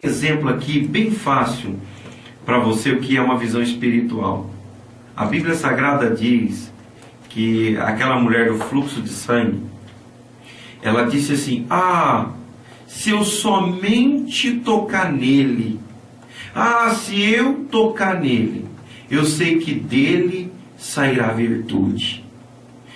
Exemplo aqui bem fácil para você o que é uma visão espiritual. A Bíblia Sagrada diz que aquela mulher do fluxo de sangue, ela disse assim: se eu somente tocar nele, se eu tocar nele, eu sei que dele sairá virtude.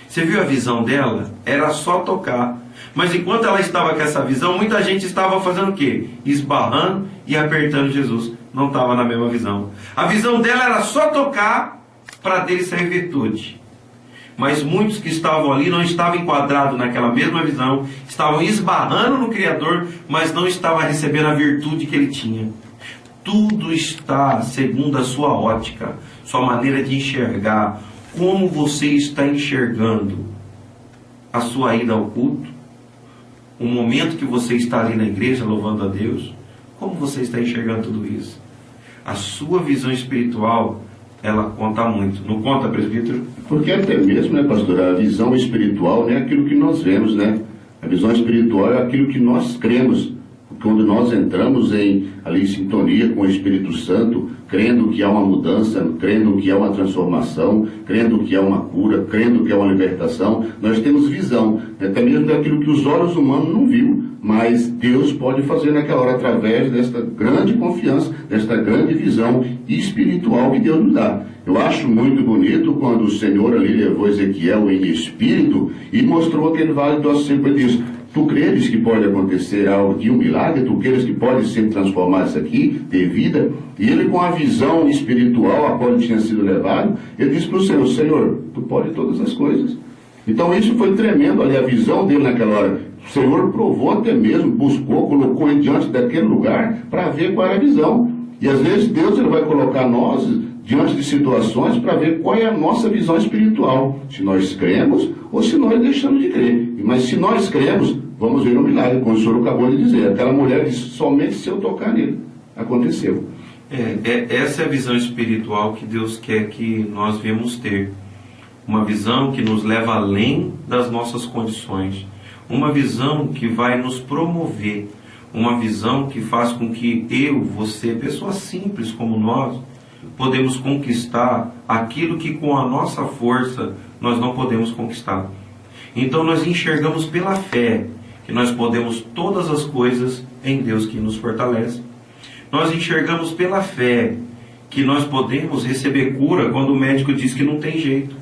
Você viu a visão dela? Era só tocar. Mas enquanto ela estava com essa visão, muita gente estava fazendo o quê? Esbarrando e apertando Jesus. Não estava na mesma visão. A visão dela era só tocar para dele sair virtude. Mas muitos que estavam ali não estavam enquadrados naquela mesma visão, estavam esbarrando no Criador, mas não estavam recebendo a virtude que ele tinha. Tudo está segundo a sua ótica, sua maneira de enxergar. Como você está enxergando a sua ida ao culto, o momento que você está ali na igreja louvando a Deus, como você está enxergando tudo isso? A sua visão espiritual, ela conta muito. Não conta, presbítero? Porque até mesmo, né, pastor, a visão espiritual não é aquilo que nós vemos, né? A visão espiritual é aquilo que nós cremos. Quando nós entramos ali em sintonia com o Espírito Santo, crendo que há uma mudança, crendo que há uma transformação, crendo que há uma cura, crendo que há uma libertação, nós temos visão, até mesmo daquilo que os olhos humanos não viu, mas Deus pode fazer naquela hora através desta grande confiança, desta grande visão espiritual que Deus nos dá. Eu acho muito bonito quando o Senhor ali levou Ezequiel em espírito e mostrou aquele vale do Aço e disse: tu creres que pode acontecer algo de um milagre? Tu creres que pode ser transformado isso aqui, ter vida? E ele, com a visão espiritual a qual ele tinha sido levado, ele disse para o Senhor: Senhor, tu pode todas as coisas. Então isso foi tremendo ali, a visão dele naquela hora. O Senhor provou até mesmo, buscou, colocou ele diante daquele lugar para ver qual era a visão. E às vezes Deus ele vai colocar nós diante de situações para ver qual é a nossa visão espiritual. Se nós cremos ou se nós deixamos de crer. Mas se nós cremos, vamos ver um milagre, como o senhor acabou de dizer. Aquela mulher disse: somente se eu tocar nele. Aconteceu. Essa é a visão espiritual que Deus quer que nós venhamos ter. Uma visão que nos leva além das nossas condições. Uma visão que vai nos promover. Uma visão que faz com que eu, você, pessoas simples como nós, podemos conquistar aquilo que com a nossa força nós não podemos conquistar. Então nós enxergamos pela fé que nós podemos todas as coisas em Deus que nos fortalece. Nós enxergamos pela fé que nós podemos receber cura quando o médico diz que não tem jeito.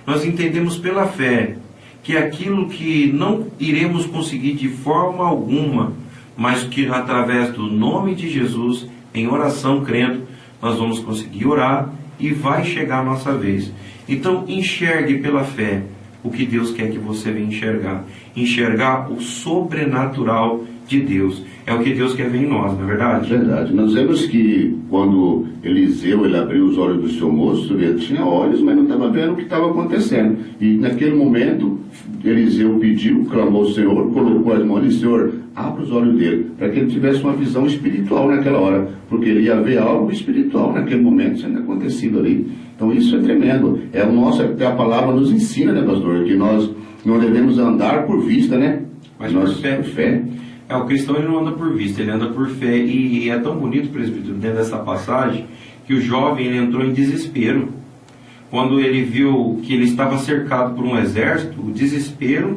Nós entendemos pela fé que aquilo que não iremos conseguir de forma alguma, mas que através do nome de Jesus, em oração crendo, nós vamos conseguir orar e vai chegar a nossa vez. Então enxergue pela fé o que Deus quer que você venha enxergar. Enxergar o sobrenatural de Deus. É o que Deus quer ver em nós, não é verdade? É verdade. Nós vemos que quando Eliseu ele abriu os olhos do seu moço, ele tinha olhos, mas não estava vendo o que estava acontecendo. E naquele momento, Eliseu pediu, clamou ao Senhor, colocou as mãos e disse: Senhor, abra os olhos dele, para que ele tivesse uma visão espiritual naquela hora, porque ele ia ver algo espiritual naquele momento sendo acontecido ali. Então isso é tremendo. É o nosso, até a palavra nos ensina, né, pastor, que nós não devemos andar por vista, né? Mas por fé. O cristão ele não anda por vista, ele anda por fé. E é tão bonito, presbítero, dentro dessa passagem, que o jovem ele entrou em desespero. Quando ele viu que ele estava cercado por um exército, o desespero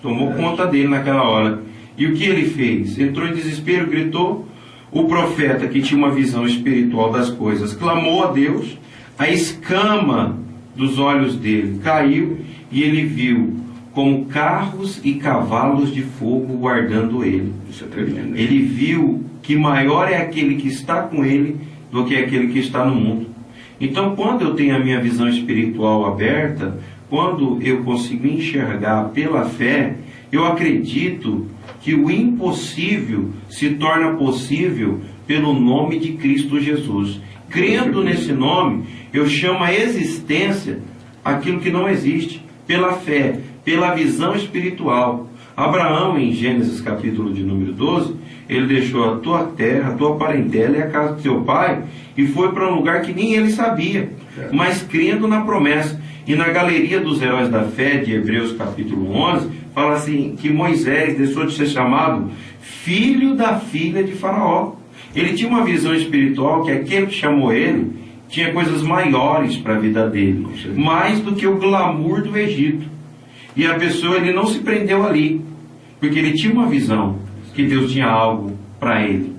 tomou conta dele naquela hora. E o que ele fez? Entrou em desespero, gritou. O profeta, que tinha uma visão espiritual das coisas, clamou a Deus. A escama dos olhos dele caiu e ele viu como carros e cavalos de fogo guardando ele. Isso é tremendo. Ele viu que maior é aquele que está com ele do que aquele que está no mundo. Então, quando eu tenho a minha visão espiritual aberta, quando eu consigo enxergar pela fé, eu acredito que o impossível se torna possível pelo nome de Cristo Jesus. Crendo nesse nome, eu chamo a existência aquilo que não existe, pela fé, pela visão espiritual. Abraão, em Gênesis capítulo de número 12, ele deixou a tua terra, a tua parentela e a casa do teu pai, e foi para um lugar que nem ele sabia, mas crendo na promessa. E na galeria dos heróis da fé, de Hebreus capítulo 11, fala assim, que Moisés deixou de ser chamado filho da filha de Faraó. Ele tinha uma visão espiritual que aquele que chamou ele tinha coisas maiores para a vida dele, mais do que o glamour do Egito. E a pessoa, ele não se prendeu ali, porque ele tinha uma visão que Deus tinha algo para ele.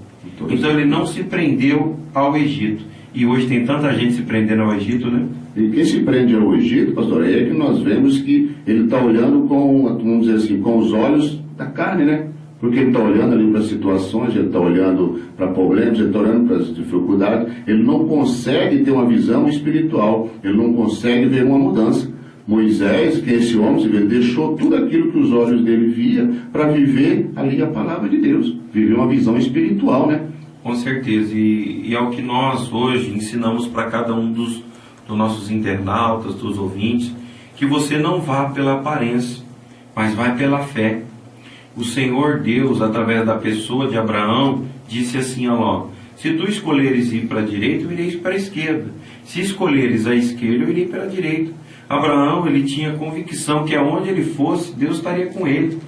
Então ele não se prendeu ao Egito. E hoje tem tanta gente se prendendo ao Egito, né? E quem se prende ao Egito, pastor, é que nós vemos que ele está olhando com, vamos dizer assim, com os olhos da carne, né? Porque ele está olhando ali para situações, ele está olhando para problemas, ele está olhando para as dificuldades, ele não consegue ter uma visão espiritual, ele não consegue ver uma mudança. Moisés, que é esse homem, ele deixou tudo aquilo que os olhos dele via para viver ali a palavra de Deus, viver uma visão espiritual, né? Com certeza, e é o que nós hoje ensinamos para cada um dos nossos internautas, dos ouvintes, que você não vá pela aparência, mas vai pela fé. O Senhor Deus, através da pessoa de Abraão, disse assim a Ló: se tu escolheres ir para a direita, eu irei para a esquerda. Se escolheres a esquerda, eu irei para a direita. Abraão, ele tinha convicção que aonde ele fosse, Deus estaria com ele.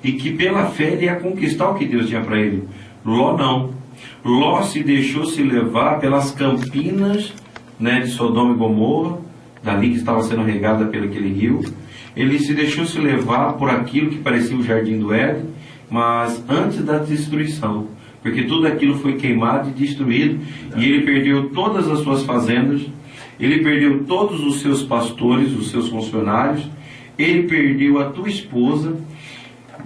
E que pela fé ele ia conquistar o que Deus tinha para ele. Ló não. Ló se deixou se levar pelas campinas, né, de Sodoma e Gomorra, dali que estava sendo regada pelo aquele rio. Ele se deixou se levar por aquilo que parecia o jardim do Éden, mas antes da destruição, porque tudo aquilo foi queimado e destruído, e ele perdeu todas as suas fazendas, ele perdeu todos os seus pastores, os seus funcionários, ele perdeu a tua esposa.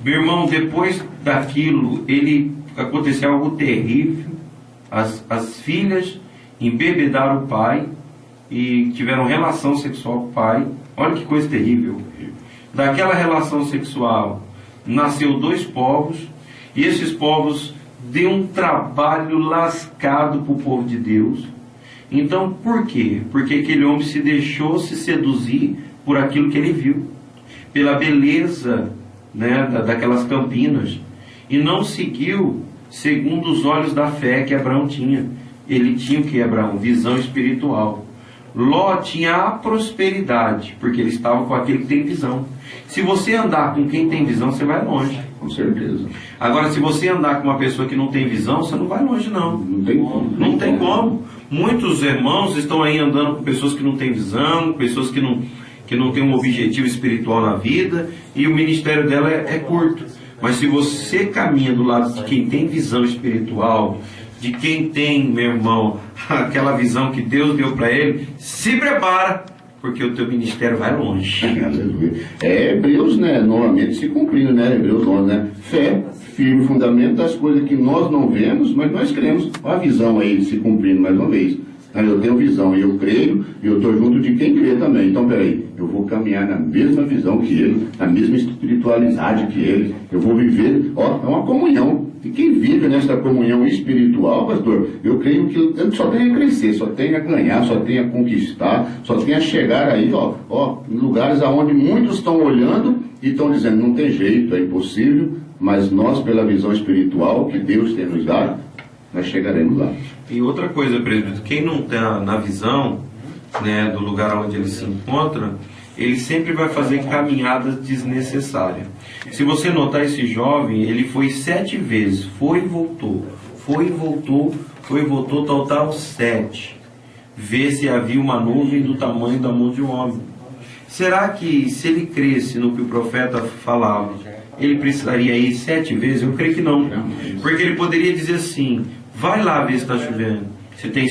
Meu irmão, depois daquilo, aconteceu algo terrível. As filhas embebedaram o pai e tiveram relação sexual com o pai. Olha que coisa terrível. Daquela relação sexual nasceu 2 povos, e esses povos deu um trabalho lascado para o povo de Deus. Então, por quê? Porque aquele homem se deixou se seduzir por aquilo que ele viu, pela beleza, né, daquelas campinas, e não seguiu segundo os olhos da fé que Abraão tinha. Ele tinha o que, Abraão? Visão espiritual. Ló tinha a prosperidade, porque ele estava com aquele que tem visão. Se você andar com quem tem visão, você vai longe. Com certeza. Agora, se você andar com uma pessoa que não tem visão, você não vai longe, não. Não tem como. Não tem como. Muitos irmãos estão aí andando com pessoas que não têm visão, pessoas que não têm um objetivo espiritual na vida, e o ministério dela é curto. Mas se você caminha do lado de quem tem visão espiritual, de quem tem, meu irmão, aquela visão que Deus deu para ele, se prepara, porque o teu ministério vai longe. Hebreus, né, novamente se cumprindo, né, Hebreus 11, né, fé, firme fundamento das coisas que nós não vemos, mas nós cremos. Olha a visão aí se cumprindo mais uma vez. Eu tenho visão e eu creio, e eu estou junto de quem crê também. Então, peraí, eu vou caminhar na mesma visão que ele, na mesma espiritualidade que ele, eu vou viver, é uma comunhão. E quem vive nesta comunhão espiritual, pastor, eu creio que eu só tenho a crescer, só tenho a ganhar, só tenho a conquistar, só tenho a chegar aí, em lugares aonde muitos estão olhando e estão dizendo, não tem jeito, é impossível, mas nós, pela visão espiritual que Deus tem nos dado, nós chegaremos lá. E outra coisa, presbítero, quem não está na visão, né, do lugar onde ele se encontra, ele sempre vai fazer caminhadas desnecessárias. Se você notar, esse jovem, ele foi 7 vezes, foi e voltou, total 7. Vê se havia uma nuvem do tamanho da mão de um homem. Será que se ele cresce no que o profeta falava, ele precisaria ir 7 vezes? Eu creio que não. Porque ele poderia dizer assim, vai lá ver se está chovendo. Você tem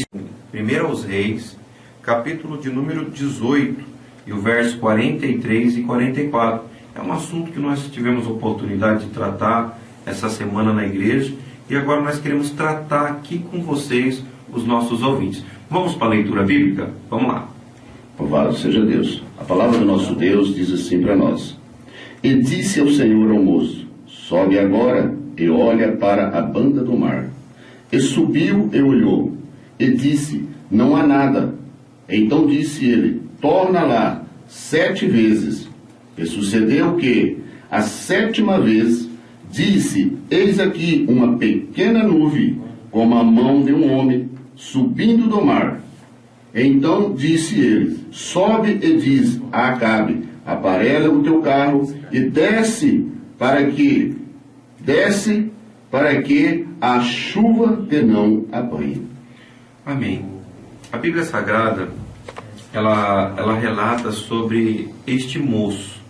1 aos Reis, capítulo de número 18, e o verso 43 e 44. É um assunto que nós tivemos oportunidade de tratar essa semana na igreja, e agora nós queremos tratar aqui com vocês, os nossos ouvintes. Vamos para a leitura bíblica? Vamos lá. Louvado seja Deus. A palavra do nosso Deus diz assim para nós. E disse ao Senhor ao moço, sobe agora e olha para a banda do mar. E subiu e olhou, e disse, não há nada. Então disse ele, torna lá 7 vezes. E sucedeu que, a 7ª vez, disse, eis aqui uma pequena nuvem, como a mão de um homem, subindo do mar. Então disse ele, sobe e diz a Acabe, aparelha o teu carro e desce para que a chuva te não apanhe. Amém. A Bíblia Sagrada, ela relata sobre este moço.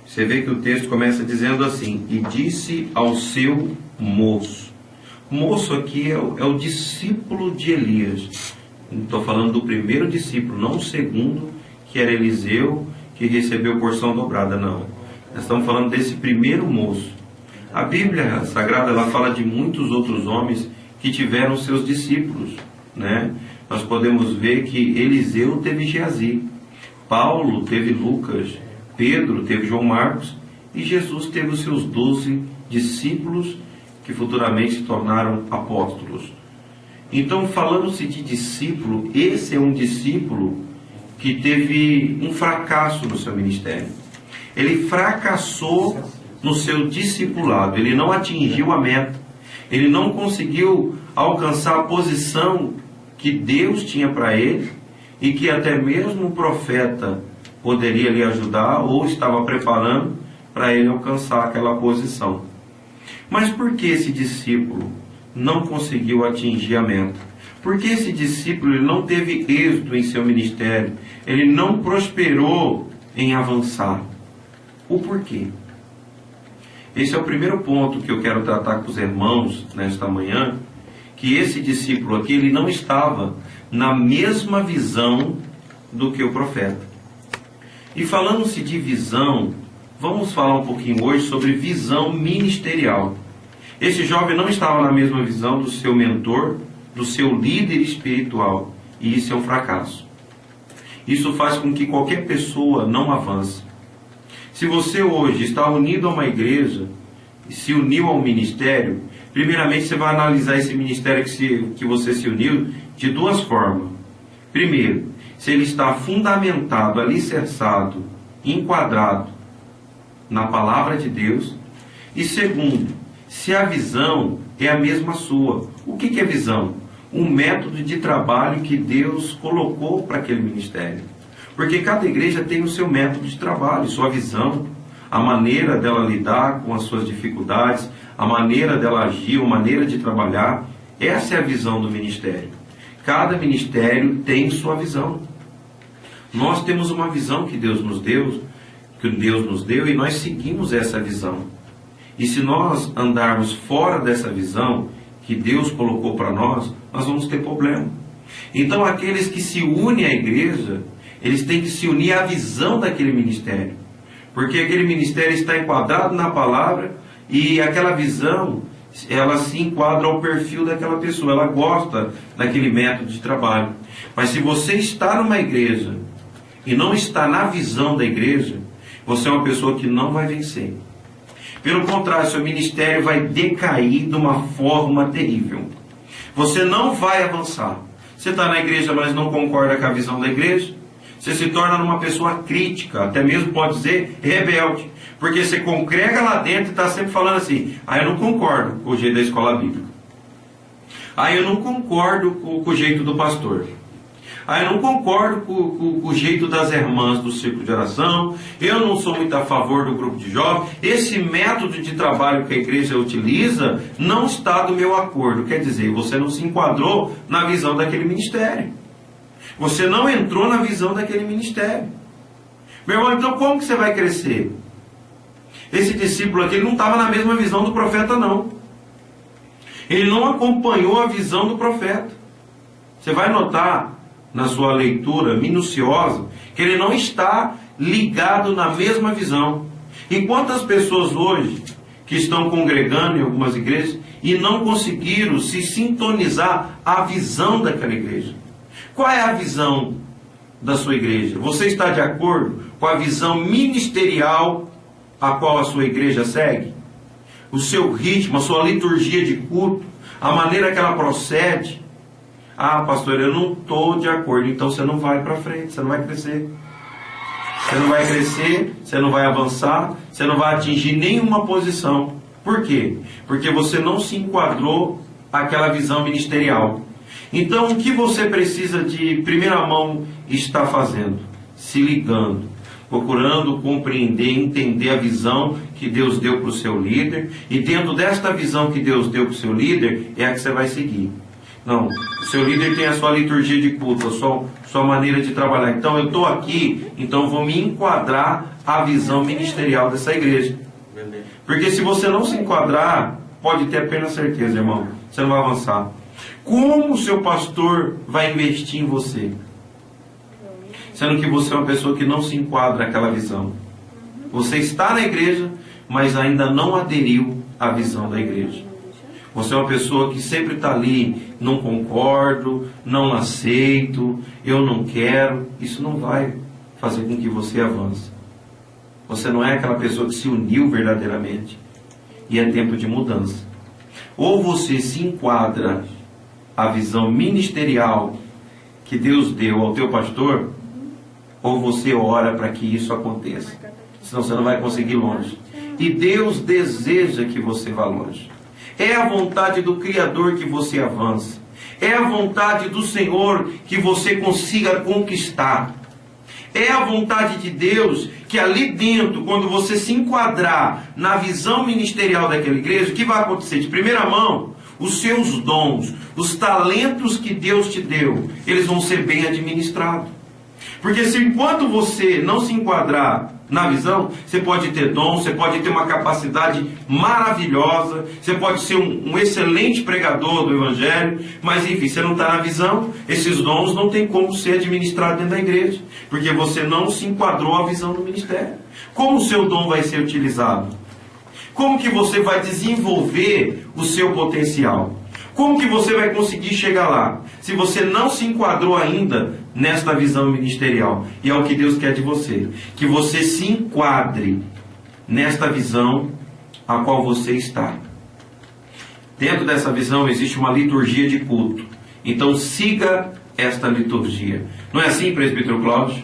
Você vê que o texto começa dizendo assim: e disse ao seu moço. Moço aqui é o discípulo de Elias. Não estou falando do primeiro discípulo, não o segundo, que era Eliseu, que recebeu porção dobrada, não. Nós estamos falando desse primeiro moço. A Bíblia Sagrada, ela fala de muitos outros homens que tiveram seus discípulos, né? Nós podemos ver que Eliseu teve Geazi, Paulo teve Lucas, Pedro teve João Marcos, e Jesus teve os seus 12 discípulos, que futuramente se tornaram apóstolos. Então, falando-se de discípulo, esse é um discípulo que teve um fracasso no seu ministério. Ele fracassou no seu discipulado, ele não atingiu a meta, ele não conseguiu alcançar a posição que Deus tinha para ele, e que até mesmo o profeta poderia lhe ajudar, ou estava preparando para ele alcançar aquela posição. Mas por que esse discípulo não conseguiu atingir a meta? Por que esse discípulo ele não teve êxito em seu ministério? Ele não prosperou em avançar? O porquê? Esse é o primeiro ponto que eu quero tratar com os irmãos nesta manhã, que esse discípulo aqui, ele não estava na mesma visão do que o profeta. E falando-se de visão, vamos falar um pouquinho hoje sobre visão ministerial. Esse jovem não estava na mesma visão do seu mentor, do seu líder espiritual, e isso é um fracasso. Isso faz com que qualquer pessoa não avance. Se você hoje está unido a uma igreja, e se uniu ao ministério, primeiramente você vai analisar esse ministério que você se uniu de duas formas. Primeiro, se ele está fundamentado, alicerçado, enquadrado na palavra de Deus. E segundo, se a visão é a mesma sua. O que é visão? Um método de trabalho que Deus colocou para aquele ministério. Porque cada igreja tem o seu método de trabalho, sua visão, a maneira dela lidar com as suas dificuldades, a maneira dela agir, a maneira de trabalhar. Essa é a visão do ministério. Cada ministério tem sua visão. Nós temos uma visão que Deus nos deu, e nós seguimos essa visão. E se nós andarmos fora dessa visão que Deus colocou para nós vamos ter problema. Então aqueles que se unem à igreja, eles têm que se unir à visão daquele ministério. Porque aquele ministério está enquadrado na palavra, e aquela visão, ela se enquadra ao perfil daquela pessoa, ela gosta daquele método de trabalho. Mas se você está numa igreja e não está na visão da igreja, você é uma pessoa que não vai vencer. Pelo contrário, seu ministério vai decair de uma forma terrível. Você não vai avançar. Você está na igreja, mas não concorda com a visão da igreja. Você se torna uma pessoa crítica, até mesmo pode dizer rebelde. Porque você congrega lá dentro e está sempre falando assim: eu não concordo com o jeito da escola bíblica. Eu não concordo com o jeito do pastor. Eu não concordo com o jeito das irmãs do círculo de oração. Eu não sou muito a favor do grupo de jovens. Esse método de trabalho que a igreja utiliza não está do meu acordo. Quer dizer, você não se enquadrou na visão daquele ministério. Você não entrou na visão daquele ministério. Meu irmão, então como que você vai crescer? Esse discípulo aqui, ele não estava na mesma visão do profeta, não. Ele não acompanhou a visão do profeta. Você vai notar na sua leitura minuciosa que ele não está ligado na mesma visão. E quantas pessoas hoje que estão congregando em algumas igrejas e não conseguiram se sintonizar à visão daquela igreja? Qual é a visão da sua igreja? Você está de acordo com a visão ministerial a qual a sua igreja segue? O seu ritmo, a sua liturgia de culto, a maneira que ela procede? Pastor, eu não estou de acordo. Então você não vai para frente, você não vai crescer. Você não vai crescer, você não vai avançar, você não vai atingir nenhuma posição. Por quê? Porque você não se enquadrou àquela visão ministerial. Então o que você precisa de primeira mão estar fazendo? Se ligando. procurando compreender, entender a visão que Deus deu para o seu líder, e dentro desta visão que Deus deu para o seu líder, é a que você vai seguir. Não, o seu líder tem a sua liturgia de culto, a sua maneira de trabalhar. Então eu estou aqui, então eu vou me enquadrar à visão ministerial dessa igreja. Porque se você não se enquadrar, pode ter apenas certeza, irmão, você não vai avançar. Como o seu pastor vai investir em você? Sendo que você é uma pessoa que não se enquadra naquela visão. Você está na igreja, mas ainda não aderiu à visão da igreja. Você é uma pessoa que sempre está ali, não concordo, não aceito, eu não quero. Isso não vai fazer com que você avance. Você não é aquela pessoa que se uniu verdadeiramente. E é tempo de mudança. Ou você se enquadra à visão ministerial que Deus deu ao teu pastor, ou você ora para que isso aconteça. Senão você não vai conseguir ir longe. E Deus deseja que você vá longe. É a vontade do Criador que você avance. É a vontade do Senhor que você consiga conquistar. É a vontade de Deus que ali dentro, quando você se enquadrar na visão ministerial daquela igreja, o que vai acontecer? De primeira mão, os seus dons, os talentos que Deus te deu, eles vão ser bem administrados. Porque se enquanto você não se enquadrar na visão, você pode ter dom, você pode ter uma capacidade maravilhosa, você pode ser um excelente pregador do Evangelho, mas enfim, você não está na visão, esses dons não tem como ser administrados dentro da igreja, porque você não se enquadrou à visão do ministério. Como o seu dom vai ser utilizado? Como que você vai desenvolver o seu potencial? Como que você vai conseguir chegar lá? Se você não se enquadrou ainda nesta visão ministerial. E é o que Deus quer de você. Que você se enquadre nesta visão a qual você está. Dentro dessa visão existe uma liturgia de culto. Então siga esta liturgia. Não é assim, presbítero Cláudio?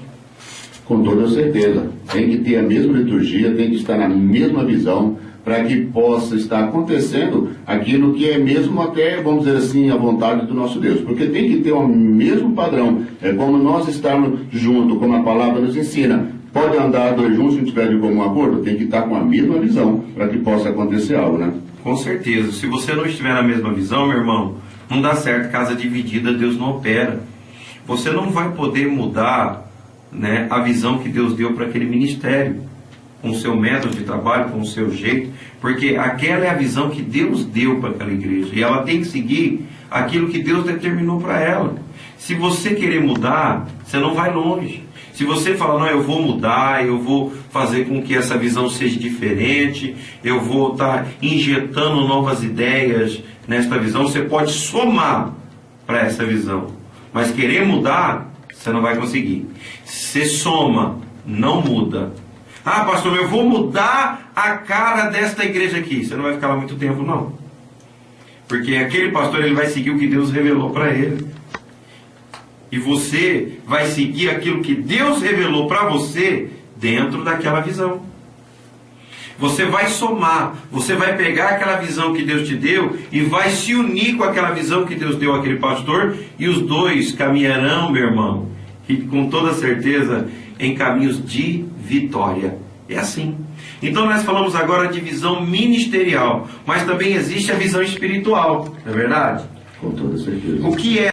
Com toda certeza. Tem que ter a mesma liturgia, tem que estar na mesma visão, para que possa estar acontecendo aquilo que é mesmo até, vamos dizer assim, a vontade do nosso Deus. Porque tem que ter o mesmo padrão. É como nós estarmos juntos, como a palavra nos ensina. Pode andar dois juntos se não tiver de comum acordo? Tem que estar com a mesma visão para que possa acontecer algo, né? Com certeza. Se você não estiver na mesma visão, meu irmão, não dá certo. Casa dividida, Deus não opera. Você não vai poder mudar, né, a visão que Deus deu para aquele ministério, com o seu método de trabalho, com o seu jeito, porque aquela é a visão que Deus deu para aquela igreja, e ela tem que seguir aquilo que Deus determinou para ela. Se você querer mudar, você não vai longe. Se você falar, não, eu vou mudar, eu vou fazer com que essa visão seja diferente, eu vou estar injetando novas ideias nesta visão, você pode somar para essa visão, mas querer mudar, você não vai conseguir. Você soma, não muda. Ah, pastor, eu vou mudar a cara desta igreja aqui. Você não vai ficar lá muito tempo, não. Porque aquele pastor, ele vai seguir o que Deus revelou para ele. E você vai seguir aquilo que Deus revelou para você dentro daquela visão. Você vai somar, você vai pegar aquela visão que Deus te deu e vai se unir com aquela visão que Deus deu àquele pastor, e os dois caminharão, meu irmão, e com toda certeza, em caminhos de vitória. É assim. Então nós falamos agora de visão ministerial, mas também existe a visão espiritual, não é verdade? Com toda certeza. O que é